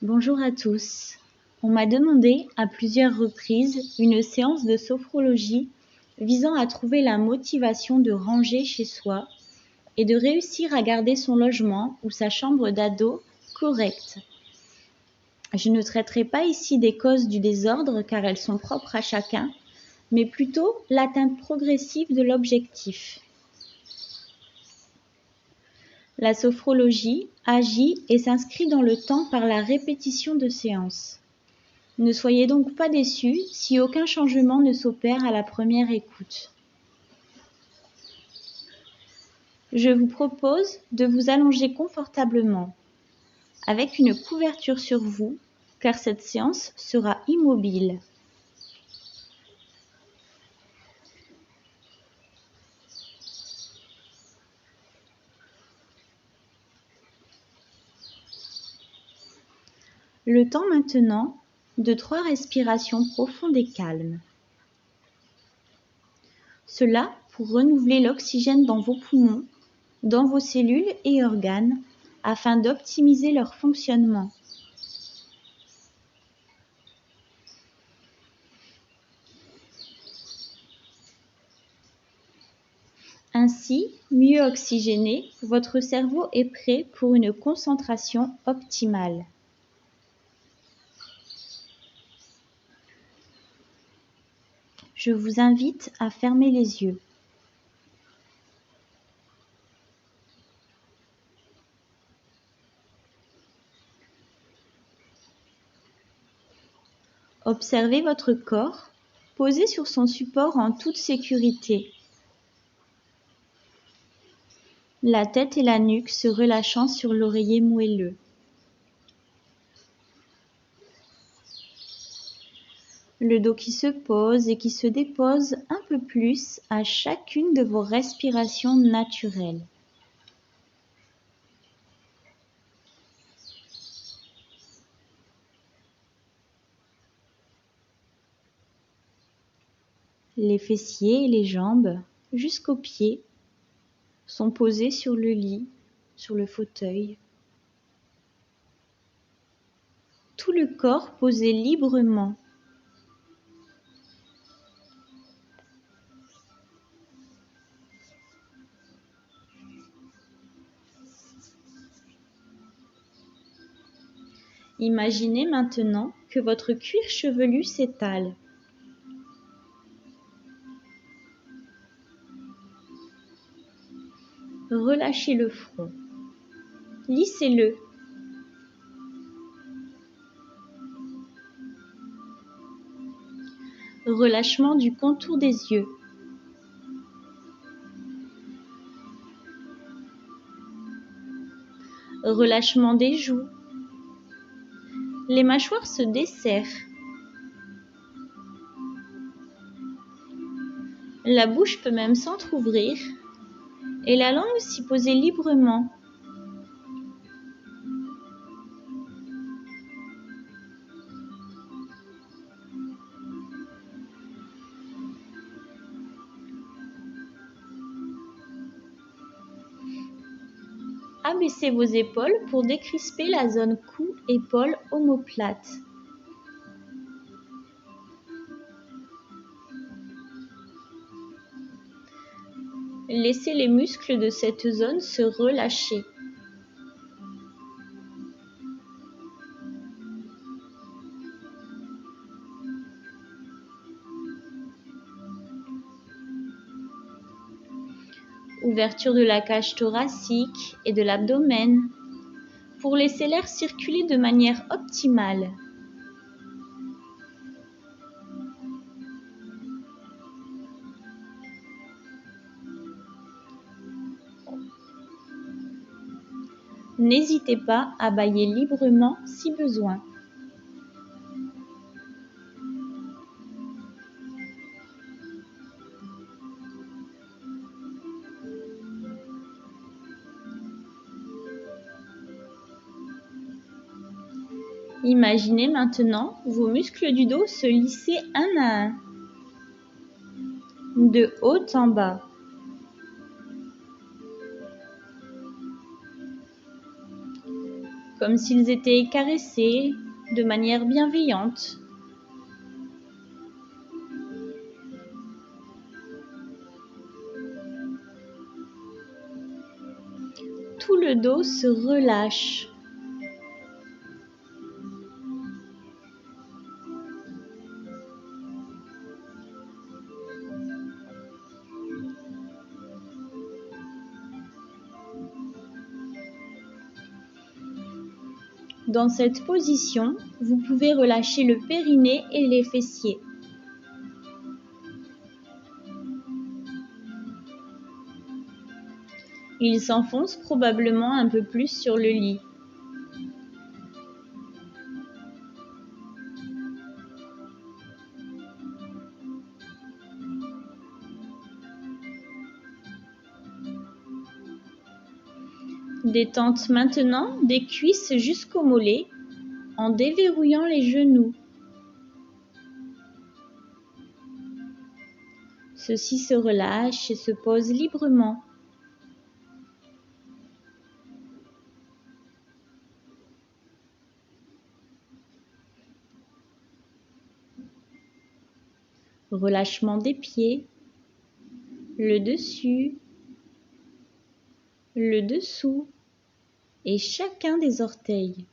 Bonjour à tous. On m'a demandé à plusieurs reprises une séance de sophrologie visant à trouver la motivation de ranger chez soi et de réussir à garder son logement ou sa chambre d'ado correcte. Je ne traiterai pas ici des causes du désordre car elles sont propres à chacun, mais plutôt l'atteinte progressive de l'objectif. La sophrologie agit et s'inscrit dans le temps par la répétition de séances. Ne soyez donc pas déçus si aucun changement ne s'opère à la première écoute. Je vous propose de vous allonger confortablement, avec une couverture sur vous, car cette séance sera immobile. Le temps maintenant de 3 respirations profondes et calmes. Cela pour renouveler l'oxygène dans vos poumons, dans vos cellules et organes, afin d'optimiser leur fonctionnement. Ainsi, mieux oxygéné, votre cerveau est prêt pour une concentration optimale. Je vous invite à fermer les yeux. Observez votre corps posé sur son support en toute sécurité. La tête et la nuque se relâchant sur l'oreiller moelleux. Le dos qui se pose et qui se dépose un peu plus à chacune de vos respirations naturelles. Les fessiers et les jambes, jusqu'aux pieds, sont posés sur le lit, sur le fauteuil. Tout le corps posé librement. Imaginez maintenant que votre cuir chevelu s'étale. Relâchez le front. Lissez-le. Relâchement du contour des yeux. Relâchement des joues. Les mâchoires se desserrent. La bouche peut même s'entrouvrir et la langue s'y poser librement. Abaissez vos épaules pour décrisper la zone cou-épaule omoplate. Laissez les muscles de cette zone se relâcher. Ouverture de la cage thoracique et de l'abdomen pour laisser l'air circuler de manière optimale. N'hésitez pas à bâiller librement si besoin. Imaginez maintenant vos muscles du dos se lisser un à un, de haut en bas. comme s'ils étaient caressés de manière bienveillante. Tout le dos se relâche. Dans cette position, vous pouvez relâcher le périnée et les fessiers. Ils s'enfoncent probablement un peu plus sur le lit. Détente maintenant des cuisses jusqu'aux mollets en déverrouillant les genoux. Ceux-ci se relâchent et se posent librement. Relâchement des pieds, le dessus, le dessous et chacun des orteils.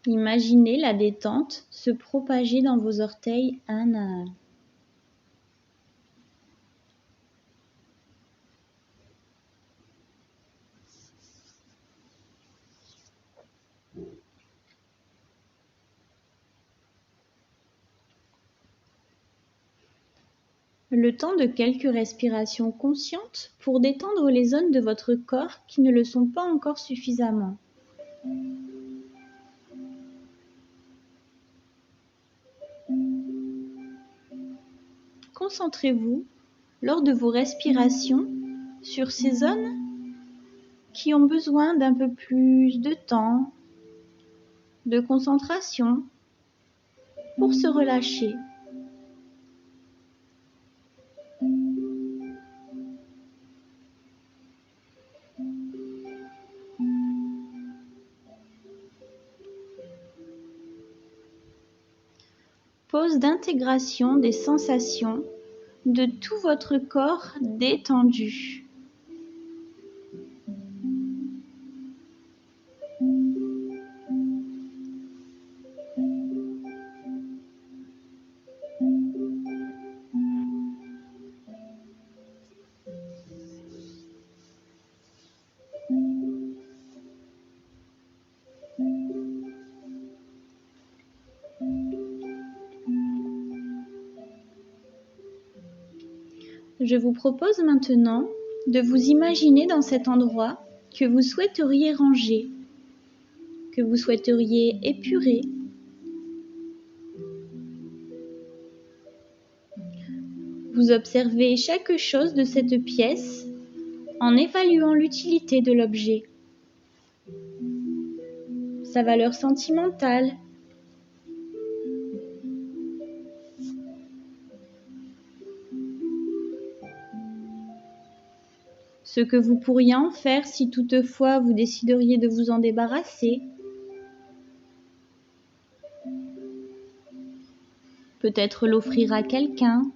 Imaginez la détente se propager dans vos orteils un à un. Le temps de quelques respirations conscientes pour détendre les zones de votre corps qui ne le sont pas encore suffisamment. Concentrez-vous, lors de vos respirations, sur ces zones qui ont besoin d'un peu plus de temps, de concentration, pour se relâcher. Pause d'intégration des sensations de tout votre corps détendu. Je vous propose maintenant de vous imaginer dans cet endroit que vous souhaiteriez ranger, que vous souhaiteriez épurer. Vous observez chaque chose de cette pièce en évaluant l'utilité de l'objet, sa valeur sentimentale, ce que vous pourriez en faire si toutefois vous décideriez de vous en débarrasser. Peut-être l'offrir à quelqu'un,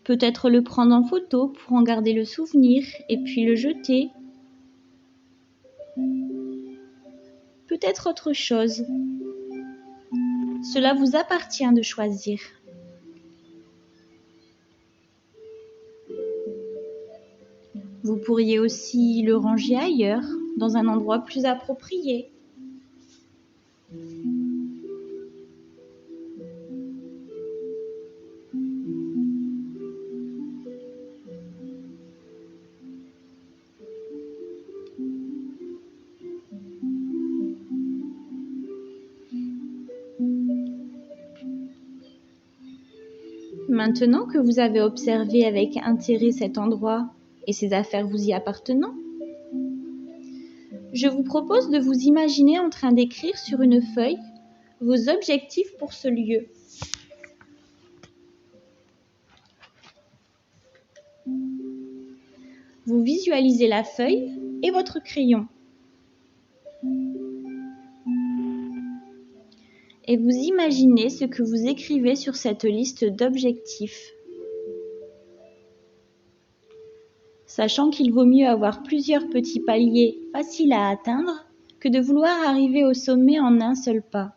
peut-être le prendre en photo pour en garder le souvenir et puis le jeter. Peut-être autre chose. Cela vous appartient de choisir. Vous pourriez aussi le ranger ailleurs, dans un endroit plus approprié. Maintenant que vous avez observé avec intérêt cet endroit et ses affaires vous y appartenant, je vous propose de vous imaginer en train d'écrire sur une feuille vos objectifs pour ce lieu. Vous visualisez la feuille et votre crayon. Et vous imaginez ce que vous écrivez sur cette liste d'objectifs. Sachant qu'il vaut mieux avoir plusieurs petits paliers faciles à atteindre que de vouloir arriver au sommet en un seul pas.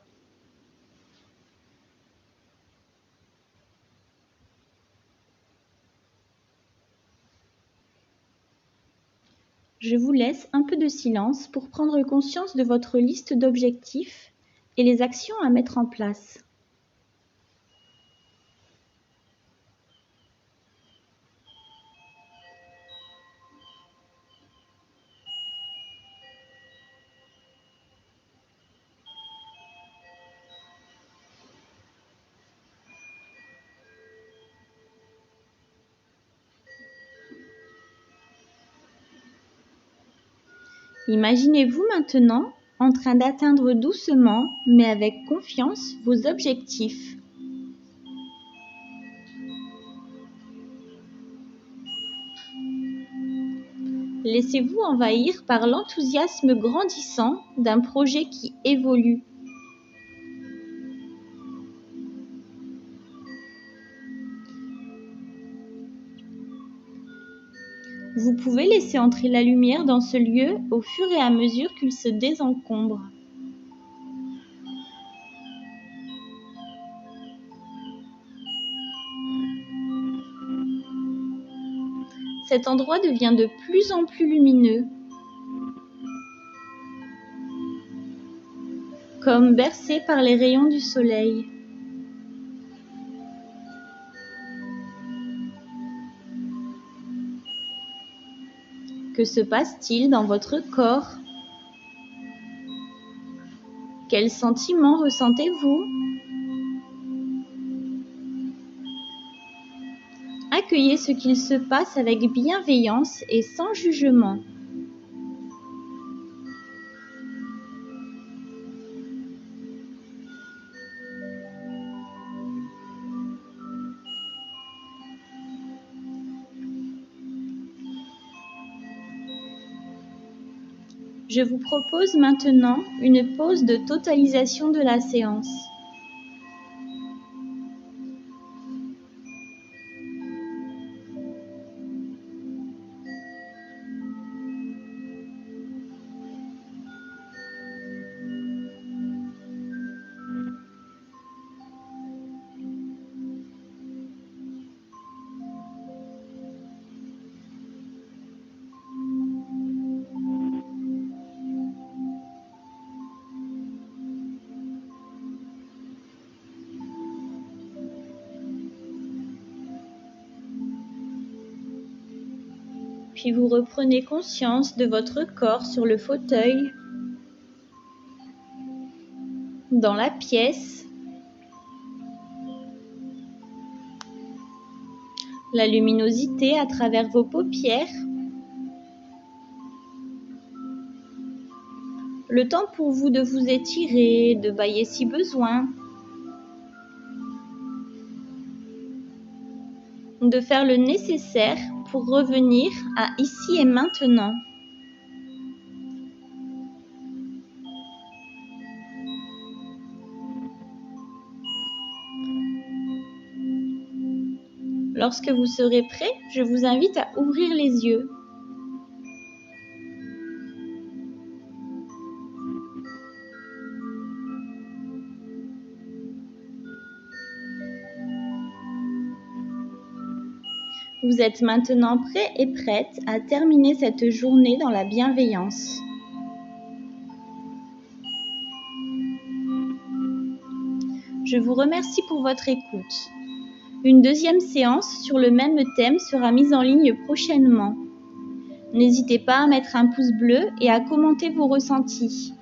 Je vous laisse un peu de silence pour prendre conscience de votre liste d'objectifs et les actions à mettre en place. Imaginez-vous maintenant en train d'atteindre doucement, mais avec confiance, vos objectifs. Laissez-vous envahir par l'enthousiasme grandissant d'un projet qui évolue. Vous pouvez laisser entrer la lumière dans ce lieu au fur et à mesure qu'il se désencombre. Cet endroit devient de plus en plus lumineux, comme bercé par les rayons du soleil. Que se passe-t-il dans votre corps? Quels sentiments ressentez-vous? Accueillez ce qu'il se passe avec bienveillance et sans jugement. Je vous propose maintenant une pause de totalisation de la séance. Puis vous reprenez conscience de votre corps sur le fauteuil, dans la pièce, la luminosité à travers vos paupières, le temps pour vous de vous étirer, de bâiller si besoin, de faire le nécessaire pour revenir à ici et maintenant. Lorsque vous serez prêt, je vous invite à ouvrir les yeux. Vous êtes maintenant prêt et prête à terminer cette journée dans la bienveillance. Je vous remercie pour votre écoute. Une deuxième séance sur le même thème sera mise en ligne prochainement. N'hésitez pas à mettre un pouce bleu et à commenter vos ressentis.